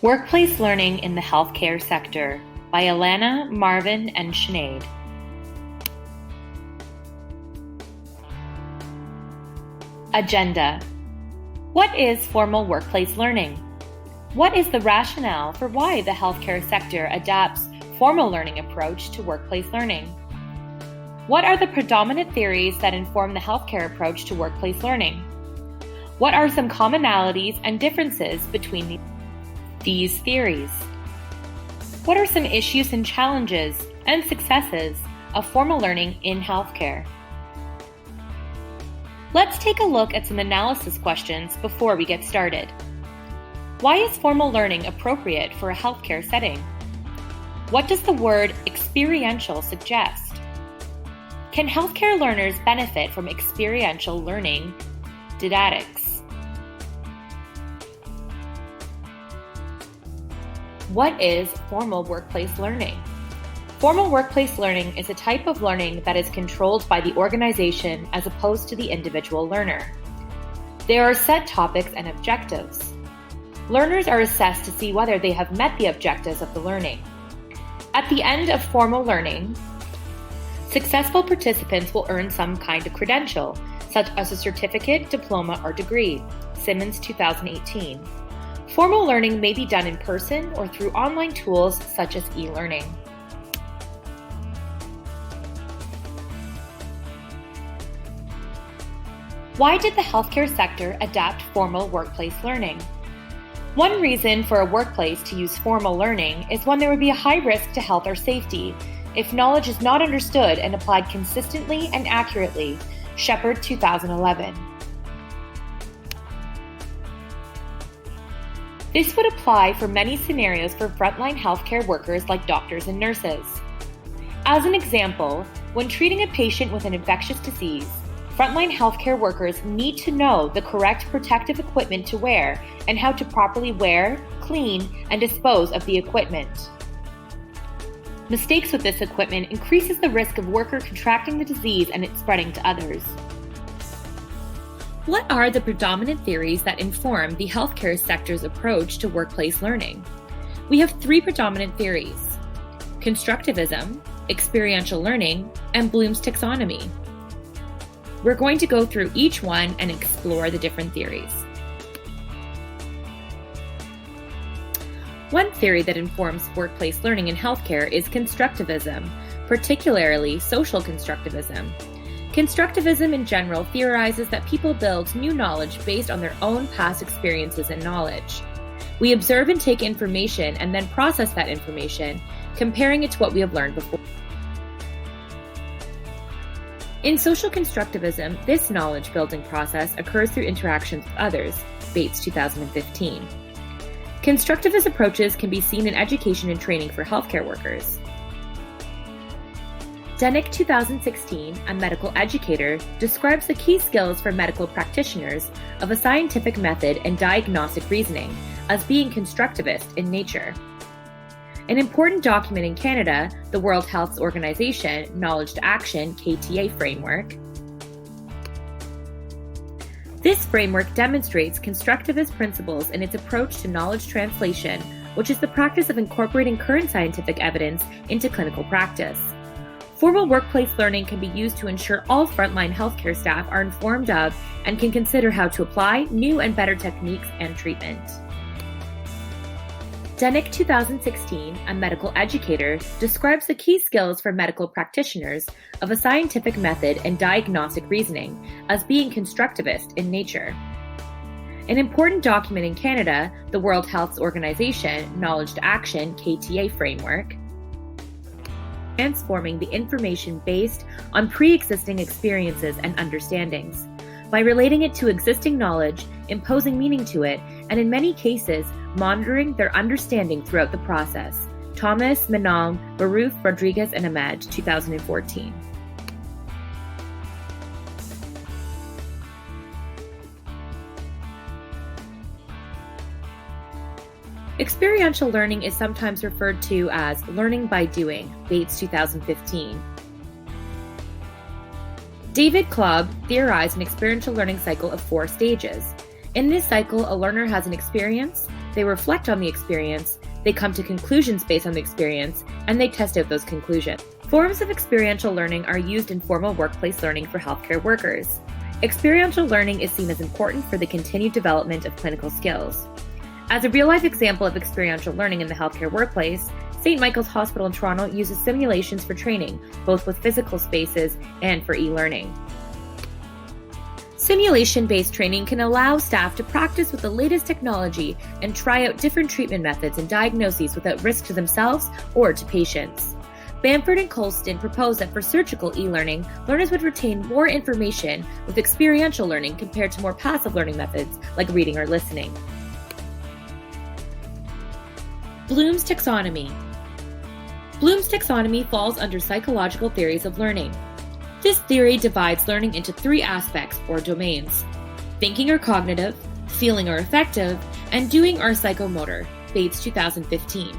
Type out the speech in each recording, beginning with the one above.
Workplace Learning in the Healthcare Sector by Alana, Marvin, and Sinead. Agenda. What is formal workplace learning? What is the rationale for why the healthcare sector adapts formal learning approach to workplace learning? What are the predominant theories that inform the healthcare approach to workplace learning? What are some commonalities and differences between these theories? What are some issues and challenges and successes of formal learning in healthcare? Let's take a look at some analysis questions before we get started. Why is formal learning appropriate for a healthcare setting? What does the word experiential suggest? Can healthcare learners benefit from experiential learning didactics? What is formal workplace learning? Formal workplace learning is a type of learning that is controlled by the organization as opposed to the individual learner. There are set topics and objectives. Learners are assessed to see whether they have met the objectives of the learning. At the end of formal learning, successful participants will earn some kind of credential, such as a certificate, diploma, or degree. Simmons, 2018. Formal learning may be done in person or through online tools such as e-learning. Why did the healthcare sector adapt formal workplace learning? One reason for a workplace to use formal learning is when there would be a high risk to health or safety if knowledge is not understood and applied consistently and accurately. Shepard, 2011. This would apply for many scenarios for frontline healthcare workers like doctors and nurses. As an example, when treating a patient with an infectious disease, frontline healthcare workers need to know the correct protective equipment to wear and how to properly wear, clean, and dispose of the equipment. Mistakes with this equipment increases the risk of worker contracting the disease and it spreading to others. What are the predominant theories that inform the healthcare sector's approach to workplace learning? We have three predominant theories: constructivism, experiential learning, and Bloom's taxonomy. We're going to go through each one and explore the different theories. One theory that informs workplace learning in healthcare is constructivism, particularly social constructivism. Constructivism in general theorizes that people build new knowledge based on their own past experiences and knowledge. We observe and take information and then process that information, comparing it to what we have learned before. In social constructivism, this knowledge-building process occurs through interactions with others. Bates, 2015. Constructivist approaches can be seen in education and training for healthcare workers. Denick, 2016, a medical educator, describes the key skills for medical practitioners of a scientific method and diagnostic reasoning as being constructivist in nature. An important document in Canada, the World Health Organization Knowledge to Action (KTA) framework. This framework demonstrates constructivist principles in its approach to knowledge translation, which is the practice of incorporating current scientific evidence into clinical practice. Formal workplace learning can be used to ensure all frontline healthcare staff are informed of and can consider how to apply new and better techniques and treatment. Denick, 2016, a medical educator, describes the key skills for medical practitioners of a scientific method and diagnostic reasoning as being constructivist in nature. An important document in Canada, the World Health Organization Knowledge to Action (KTA) framework, transforming the information based on pre-existing experiences and understandings by relating it to existing knowledge, imposing meaning to it, and in many cases, monitoring their understanding throughout the process. Thomas, Menang, Baruth, Rodriguez, and Ahmed, 2014. Experiential learning is sometimes referred to as learning by doing, Bates, 2015. David Clubb theorized an experiential learning cycle of 4 stages. In this cycle, a learner has an experience, They reflect on the experience, they come to conclusions based on the experience, and they test out those conclusions. Forms of experiential learning are used in formal workplace learning for healthcare workers. Experiential learning is seen as important for the continued development of clinical skills. As a real-life example of experiential learning in the healthcare workplace, St. Michael's Hospital in Toronto uses simulations for training, both with physical spaces and for e-learning. Simulation-based training can allow staff to practice with the latest technology and try out different treatment methods and diagnoses without risk to themselves or to patients. Bamford and Colston proposed that for surgical e-learning, learners would retain more information with experiential learning compared to more passive learning methods like reading or listening. Bloom's taxonomy. Bloom's taxonomy falls under psychological theories of learning. This theory divides learning into three aspects or domains: thinking or cognitive, feeling or affective, and doing or psychomotor, Bates 2015.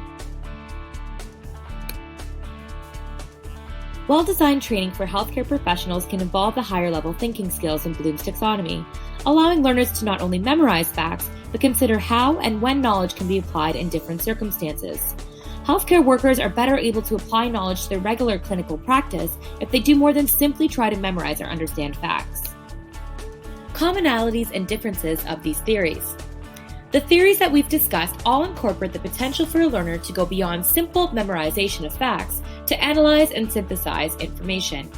Well-designed training for healthcare professionals can involve the higher-level thinking skills in Bloom's taxonomy, allowing learners to not only memorize facts, but consider how and when knowledge can be applied in different circumstances. Healthcare workers are better able to apply knowledge to their regular clinical practice if they do more than simply try to memorize or understand facts. Commonalities and differences of these theories. The theories that we've discussed all incorporate the potential for a learner to go beyond simple memorization of facts to analyze and synthesize information.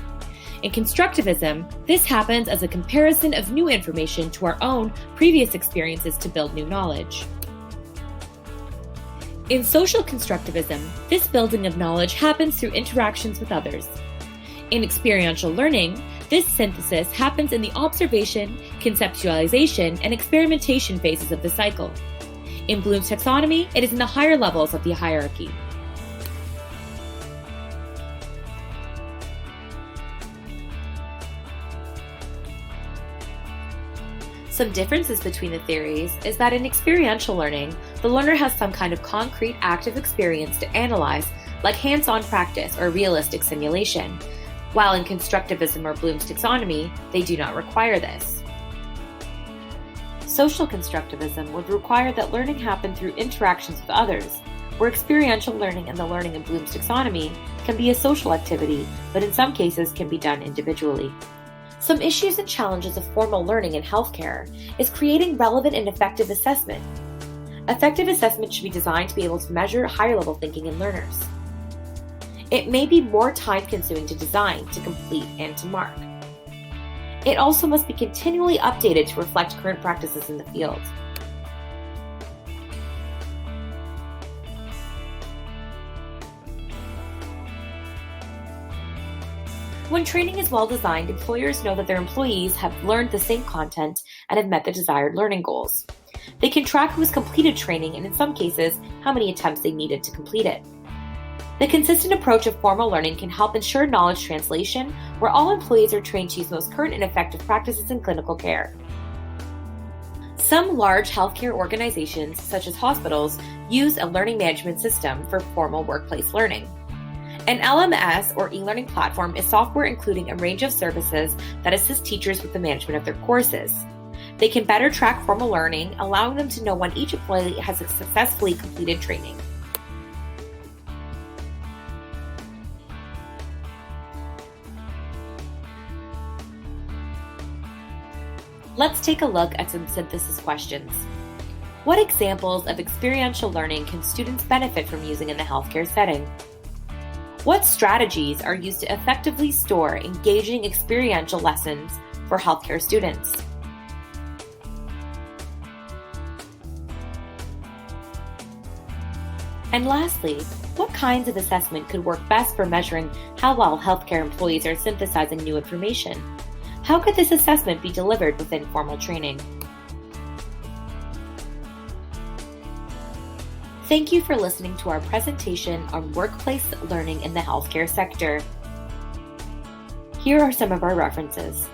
In constructivism, this happens as a comparison of new information to our own previous experiences to build new knowledge. In social constructivism, this building of knowledge happens through interactions with others. In experiential learning, this synthesis happens in the observation, conceptualization, and experimentation phases of the cycle. In Bloom's taxonomy, it is in the higher levels of the hierarchy. Some differences between the theories is that in experiential learning, the learner has some kind of concrete active experience to analyze, like hands-on practice or realistic simulation, while in constructivism or Bloom's taxonomy, they do not require this. Social constructivism would require that learning happen through interactions with others, where experiential learning and the learning in Bloom's taxonomy can be a social activity, but in some cases can be done individually. Some issues and challenges of formal learning in healthcare is creating relevant and effective assessment. Effective assessment should be designed to be able to measure higher-level thinking in learners. It may be more time-consuming to design, to complete, and to mark. It also must be continually updated to reflect current practices in the field. When training is well designed, employers know that their employees have learned the same content and have met the desired learning goals. They can track who has completed training and in some cases, how many attempts they needed to complete it. The consistent approach of formal learning can help ensure knowledge translation, where all employees are trained to use most current and effective practices in clinical care. Some large healthcare organizations, such as hospitals, use a learning management system for formal workplace learning. An LMS or e-learning platform is software including a range of services that assist teachers with the management of their courses. They can better track formal learning, allowing them to know when each employee has successfully completed training. Let's take a look at some synthesis questions. What examples of experiential learning can students benefit from using in the healthcare setting? What strategies are used to effectively store engaging experiential lessons for healthcare students? And lastly, what kinds of assessment could work best for measuring how well healthcare employees are synthesizing new information? How could this assessment be delivered within formal training? Thank you for listening to our presentation on workplace learning in the healthcare sector. Here are some of our references.